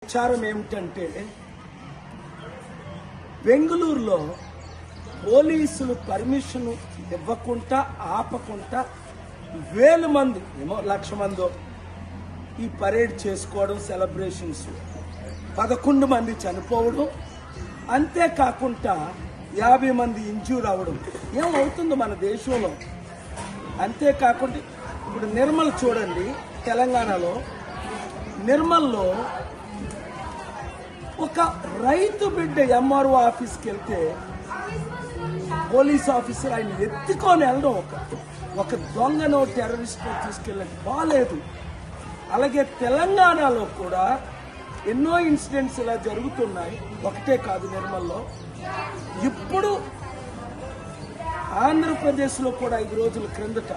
విచారం ఏమిటంటే బెంగళూరులో పోలీసులు పర్మిషన్ ఇవ్వకుండా ఆపకుండా వేల మంది ఏమో లక్ష మందో ఈ పరేడ్ చేసుకోవడం సెలబ్రేషన్స్ 11 మంది చనిపోవడం అంతేకాకుండా 50 మంది ఇంజ్యూర్ అవ్వడం ఏమవుతుంది మన దేశంలో. అంతేకాకుండా ఇప్పుడు నిర్మల్ చూడండి, తెలంగాణలో నిర్మల్లో ఒక రైతు బిడ్డ ఎంఆర్ఓ ఆఫీస్కి వెళ్తే పోలీస్ ఆఫీసర్ ఆయన ఎత్తుకొని వెళ్ళడం ఒక దొంగనో టెర్రరిస్ట్నో తీసుకెళ్ళడం బాగాలేదు. అలాగే తెలంగాణలో కూడా ఎన్నో ఇన్సిడెంట్స్ ఇలా జరుగుతున్నాయి, ఒకటే కాదు నిర్మల్లో. ఇప్పుడు ఆంధ్రప్రదేశ్లో కూడా 5 రోజుల క్రిందట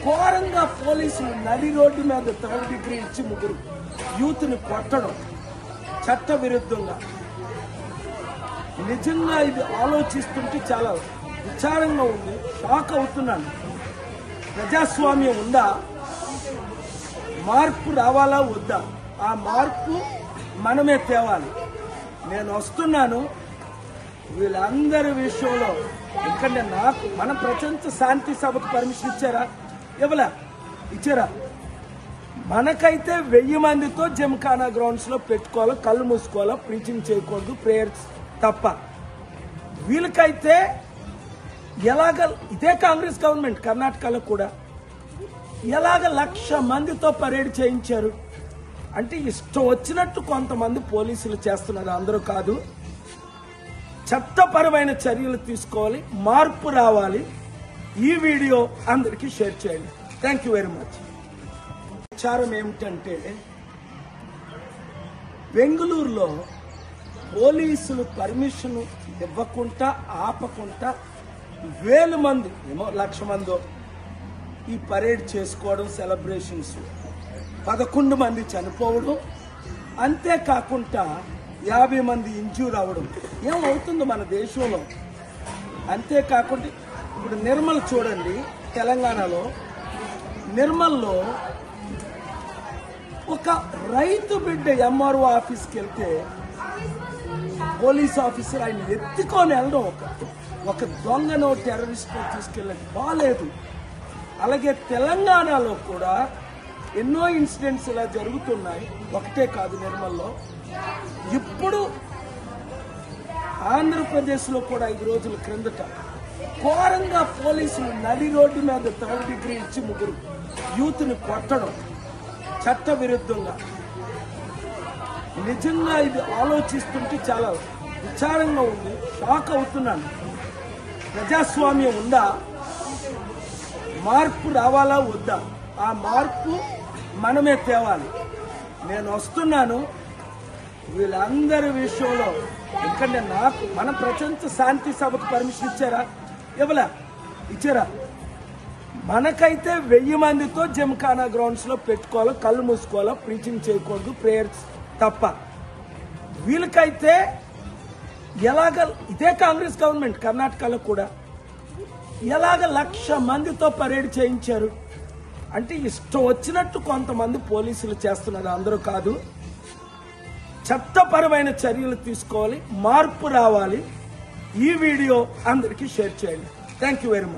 ఘోరంగా పోలీసులు నడి రోడ్డు మీద 3rd డిగ్రీ ఇచ్చి 3 యూత్ని కొట్టడం చట్ట విరుద్ధంగా. నిజంగా ఇది ఆలోచిస్తుంటే చాలా విచారంగా ఉంది, షాక్ అవుతున్నాను. ప్రజాస్వామ్యం ఉందా? మార్పు రావాలా వద్దా? ఆ మార్పు మనమే తేవాలి. నేను వస్తున్నాను వీళ్ళందరి విషయంలో. ఎందుకంటే మన ప్రపంచ శాంతి సభకు పర్మిషన్ ఇచ్చారా? ఇచ్చారా? మనకైతే 1000 మందితో జిమ్ఖానా గ్రౌండ్స్ లో పెట్టుకోవాలా, కళ్ళు మూసుకోవాలా, ప్రీచింగ్ చేయకూడదు, ప్రేయర్స్ తప్ప. వీళ్ళకైతే ఎలాగ ఇదే కాంగ్రెస్ గవర్నమెంట్ కర్ణాటకలో కూడా ఎలాగ 1,00,000 మందితో పరేడ్ చేయించారు అంటే ఇష్టం వచ్చినట్టు కొంతమంది పోలీసులు చేస్తున్నారు, అందరూ కాదు. చట్టపరమైన చర్యలు తీసుకోవాలి, మార్పు రావాలి. ఈ వీడియో అందరికీ షేర్ చేయండి. Thank you very much. విచారం ఏమిటంటే బెంగళూరులో పోలీసులు పర్మిషన్ ఇవ్వకుండా ఆపకుండా వేల మంది ఏమో లక్ష మందో ఈ పరేడ్ చేసుకోవడం సెలబ్రేషన్స్ 11 మంది చనిపోవడం అంతేకాకుండా 50 మంది ఇంజ్యూర్ అవ్వడం ఏమవుతుంది మన దేశంలో. అంతేకాకుండా ఇప్పుడు నిర్మల్ చూడండి, తెలంగాణలో నిర్మల్లో ఒక రైతు బిడ్డ ఎంఆర్ఓ ఆఫీస్కి వెళ్తే పోలీస్ ఆఫీసర్ ఆయన ఎత్తుకొని వెళ్ళడం ఒక దొంగనో టెర్రరిస్ట్నో తీసుకెళ్ళడం బాగాలేదు. అలాగే తెలంగాణలో కూడా ఎన్నో ఇన్సిడెంట్స్ ఇలా జరుగుతున్నాయి, ఒకటే కాదు నిర్మల్లో. ఇప్పుడు ఆంధ్రప్రదేశ్లో కూడా 5 రోజుల క్రిందట ఘోరంగా పోలీసులు నడి రోడ్డు మీద 3rd డిగ్రీ ఇచ్చి 3 యూత్ని కొట్టడం చట్ట విరుద్ధంగా. నిజంగా ఇది ఆలోచిస్తుంటే చాలా విచారంగా ఉంది, షాక్ అవుతున్నాను. ప్రజాస్వామ్యం ఉందా? మార్పు రావాలా వద్దా? ఆ మార్పు మనమే తేవాలి. నేను వస్తున్నాను వీళ్ళందరి విషయంలో. ఎందుకంటే మన ప్రపంచ శాంతి సభకు పర్మిషన్ ఇచ్చారా? ఇచ్చారా? మనకైతే 1000 మందితో జిమ్ఖానా గ్రౌండ్స్ లో పెట్టుకోవాలా, కళ్ళు మూసుకోవాలా, ప్రీచింగ్ చేయకూడదు, ప్రేయర్స్ తప్ప. వీళ్ళకైతే ఎలాగ ఇదే కాంగ్రెస్ గవర్నమెంట్ కర్ణాటకలో కూడా ఎలాగ 1,00,000 మందితో పరేడ్ చేయించారు అంటే ఇష్టం వచ్చినట్టు కొంతమంది పోలీసులు చేస్తున్నారు, అందరూ కాదు. చట్టపరమైన చర్యలు తీసుకోవాలి, మార్పు రావాలి. ఈ వీడియో అందరికీ షేర్ చేయండి. Thank you very much.